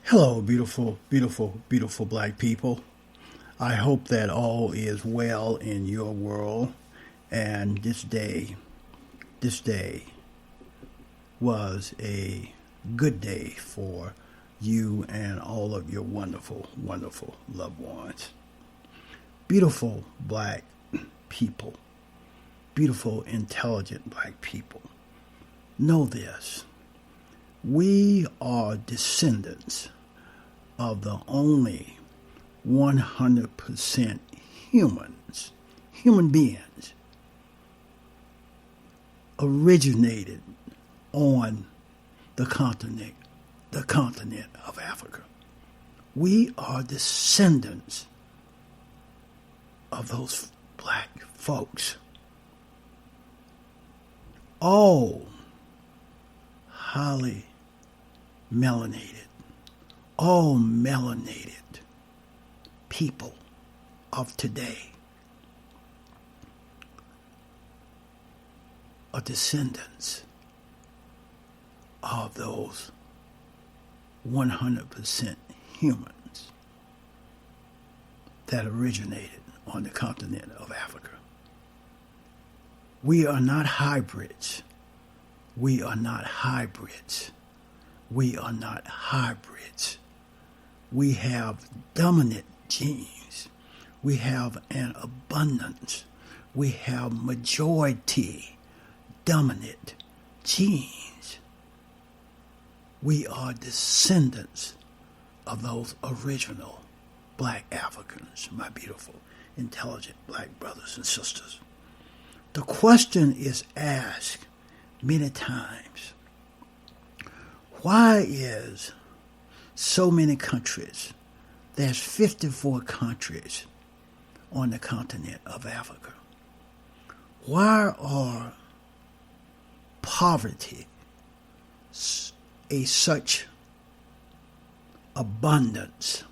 Hello, beautiful, beautiful, beautiful black people. I hope that all is well in your world. And this day was a good day for you and all of your wonderful, wonderful loved ones. Beautiful black people, beautiful, intelligent black people. Know this. We are descendants of the only 100% human beings, originated on the continent of Africa. We are descendants of those black folks. All highly melanated, all melanated people of today are descendants of those 100% humans that originated on the continent of Africa. We are not hybrids. We are not hybrids. We are not hybrids. We have dominant genes. We have an abundance. We have majority dominant genes. We are descendants of those original black Africans, my beautiful, intelligent black brothers and sisters. The question is asked many times, why is so many countries, there's 54 countries on the continent of Africa, why are poverty such abundance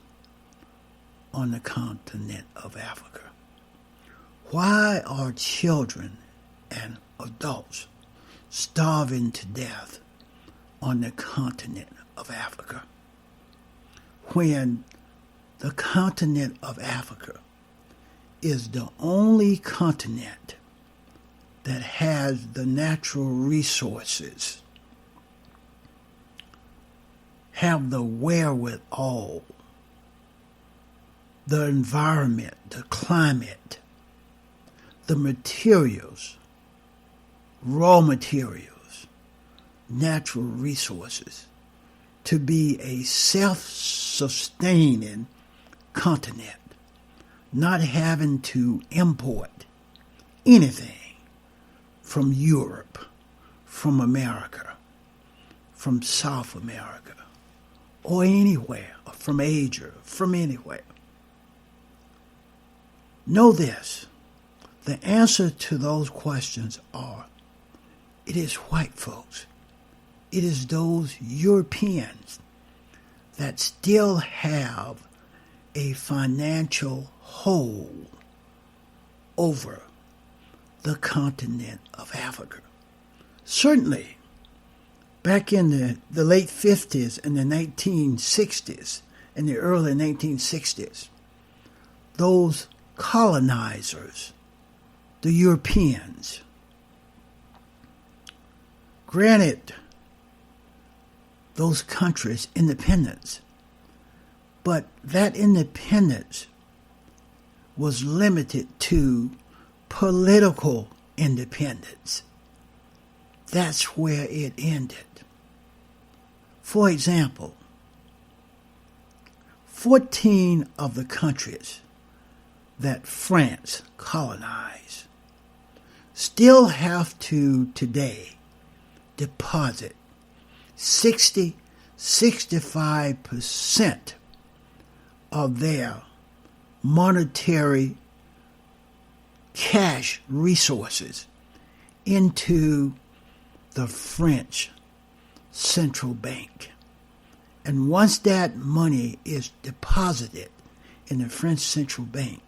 on the continent of Africa? Why are children and adults starving to death on the continent of Africa, when the continent of Africa is the only continent that has the natural resources, have the wherewithal, the environment, the climate, the materials, raw materials, natural resources, to be a self-sustaining continent, not having to import anything from Europe, from America, from South America, or anywhere, or from Asia, from anywhere. Know this, the answer to those questions are, it is white folks. It is those Europeans that still have a financial hold over the continent of Africa. Certainly, back in the late 50s and the 1960s and the early 1960s, those colonizers, the Europeans, granted those countries independence, but that independence was limited to political independence. That's where it ended. For example, 14 of the countries that France colonized still have to today deposit 65% of their monetary cash resources into the French central bank. And once that money is deposited in the French central bank,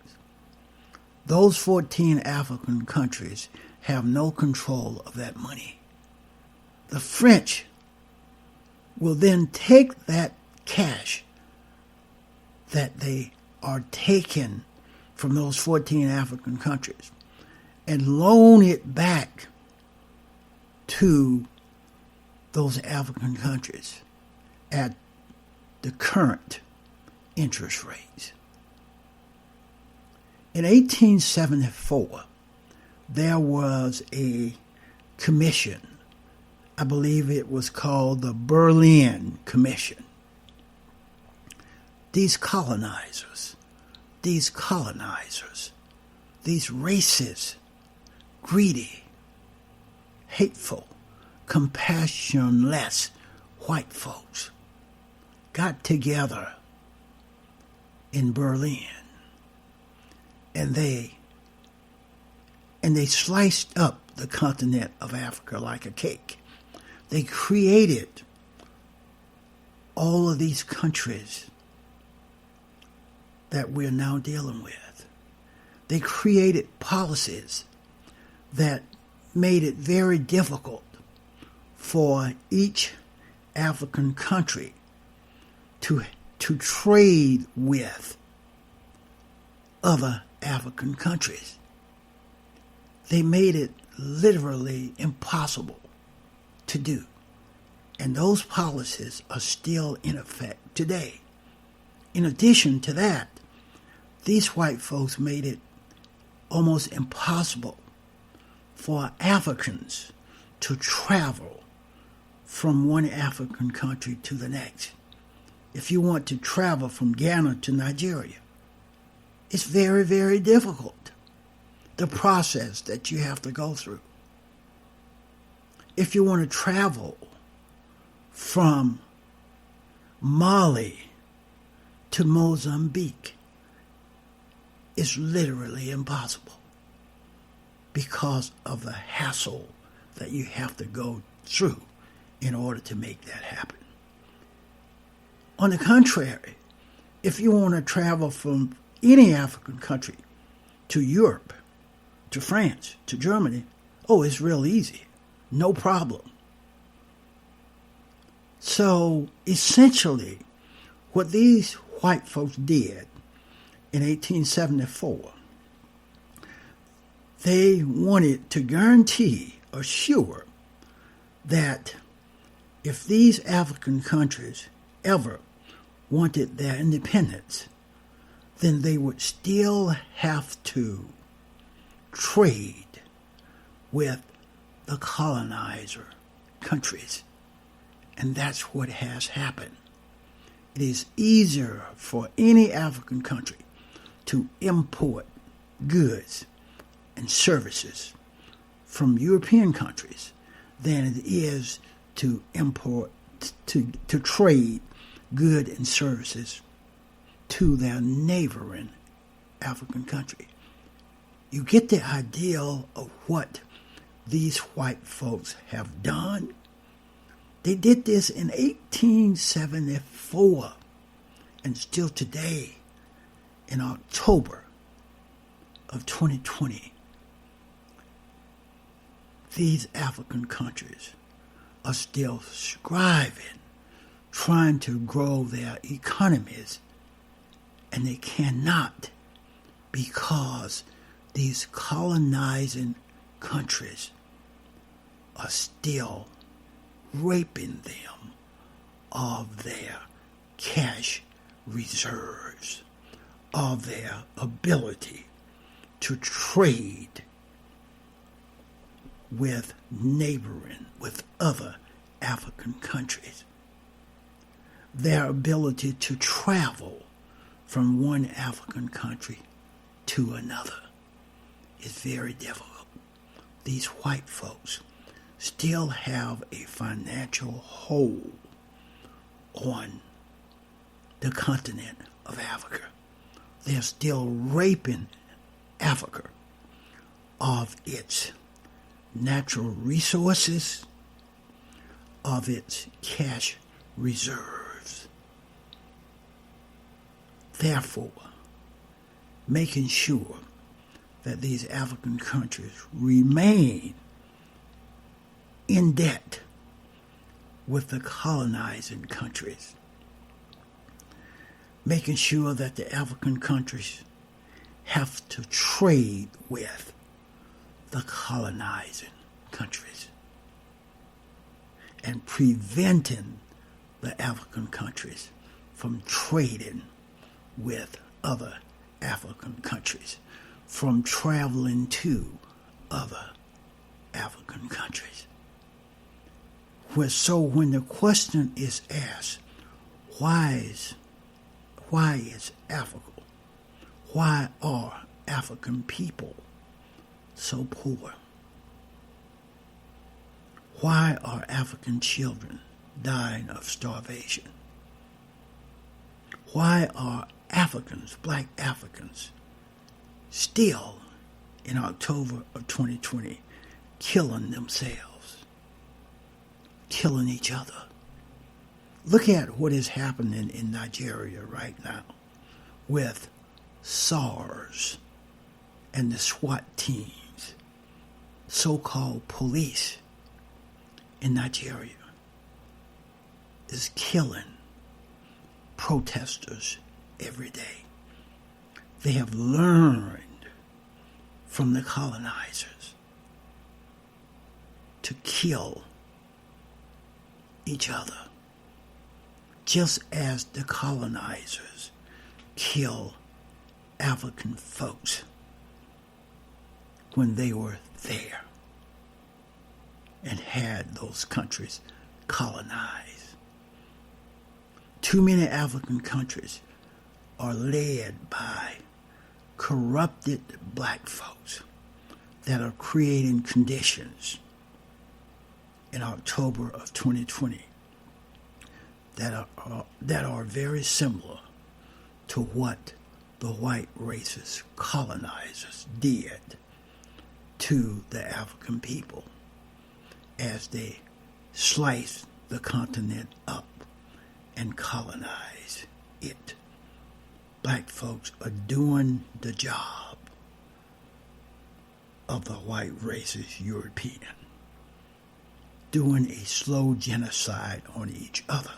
those 14 African countries have no control of that money. The French will then take that cash that they are taking from those 14 African countries and loan it back to those African countries at the current interest rates. In 1874, there was a commission. I believe it was called the Berlin Commission. These colonizers, these racist, greedy, hateful, compassionless white folks got together in Berlin, and they sliced up the continent of Africa like a cake. They created all of these countries that we're now dealing with. They created policies that made it very difficult for each African country to trade with other African countries. They made it literally impossible to do. And those policies are still in effect today. In addition to that, these white folks made it almost impossible for Africans to travel from one African country to the next. If you want to travel from Ghana to Nigeria, it's very, very difficult, the process that you have to go through. If you want to travel from Mali to Mozambique, it's literally impossible because of the hassle that you have to go through in order to make that happen. On the contrary, if you want to travel from any African country to Europe, to France, to Germany, oh, it's real easy. No problem. So essentially, what these white folks did in 1874, they wanted to guarantee, assure, that if these African countries ever wanted their independence, then they would still have to trade with the colonizer countries. And that's what has happened. It is easier for any African country to import goods and services from European countries than it is to import, to trade goods and services to their neighboring African country. You get the idea of what these white folks have done? They did this in 1874, and still today, in October of 2020, these African countries are still striving, trying to grow their economies, and they cannot because these colonizing countries are still raping them of their cash reserves, of their ability to trade with other African countries, their ability to travel from one African country to another is very difficult. These white folks still have a financial hold on the continent of Africa. They're still raping Africa of its natural resources, of its cash reserves. Therefore, making sure that these African countries remain in debt with the colonizing countries making sure that the African countries have to trade with the colonizing countries, and preventing the African countries from trading with other African countries, from traveling to other African countries. So when the question is asked, why is Africa? Why are African people so poor? Why are African children dying of starvation? Why are Africans, black Africans, still in October of 2020 killing themselves, killing each other? Look at what is happening in Nigeria right now with SARS and the SWAT teams, so-called police in Nigeria, is killing protesters every day. They have learned from the colonizers to kill each other, just as the colonizers kill African folks when they were there and had those countries colonized. Too many African countries are led by corrupted black folks that are creating conditions in October of 2020 that are very similar to what the white racist colonizers did to the African people as they sliced the continent up and colonized it. Black folks are doing the job of the white racist European, doing a slow genocide on each other,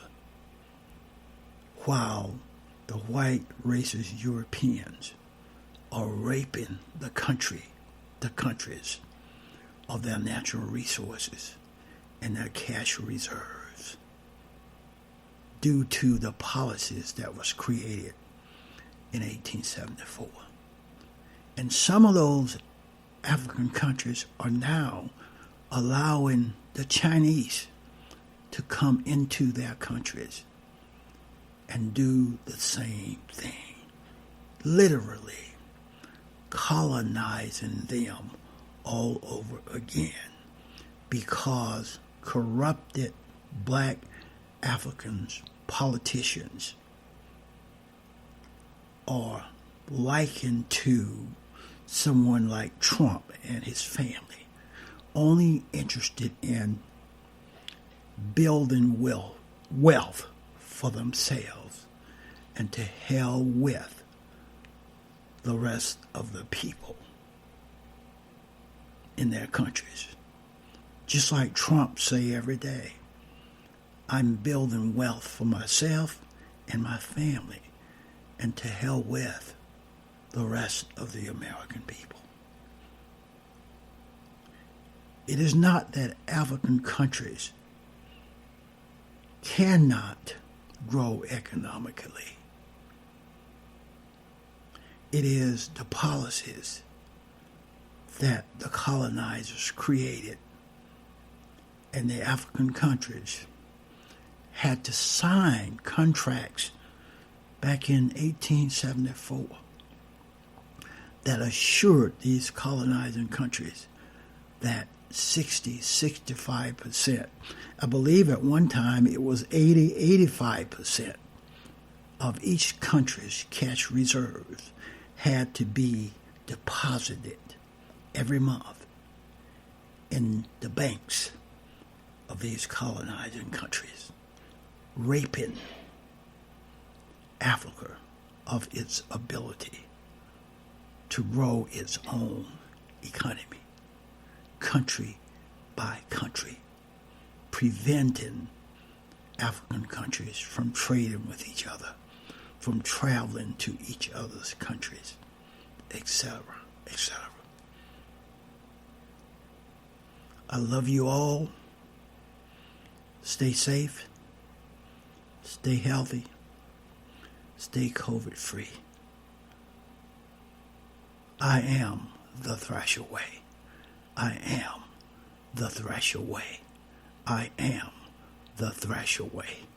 while the white racist Europeans are raping the countries of their natural resources and their cash reserves due to the policies that was created in 1874. And some of those African countries are now allowing the Chinese to come into their countries and do the same thing, literally colonizing them all over again, because corrupted black Africans, politicians, are likened to someone like Trump and his family, only interested in building wealth for themselves, and to hell with the rest of the people in their countries. Just like Trump say every day, I'm building wealth for myself and my family, and to hell with the rest of the American people. It is not that African countries cannot grow economically. It is the policies that the colonizers created, and the African countries had to sign contracts back in 1874 that assured these colonizing countries that 65%, I believe at one time it was 85% of each country's cash reserves had to be deposited every month in the banks of these colonizing countries, raping Africa of its ability to grow its own economy, country by country, preventing African countries from trading with each other, from traveling to each other's countries, etc., etc. I love you all. Stay safe. Stay healthy. Stay COVID-free. I am the Thrasher Way. I am the Thrasher Way. I am the Thrasher Way.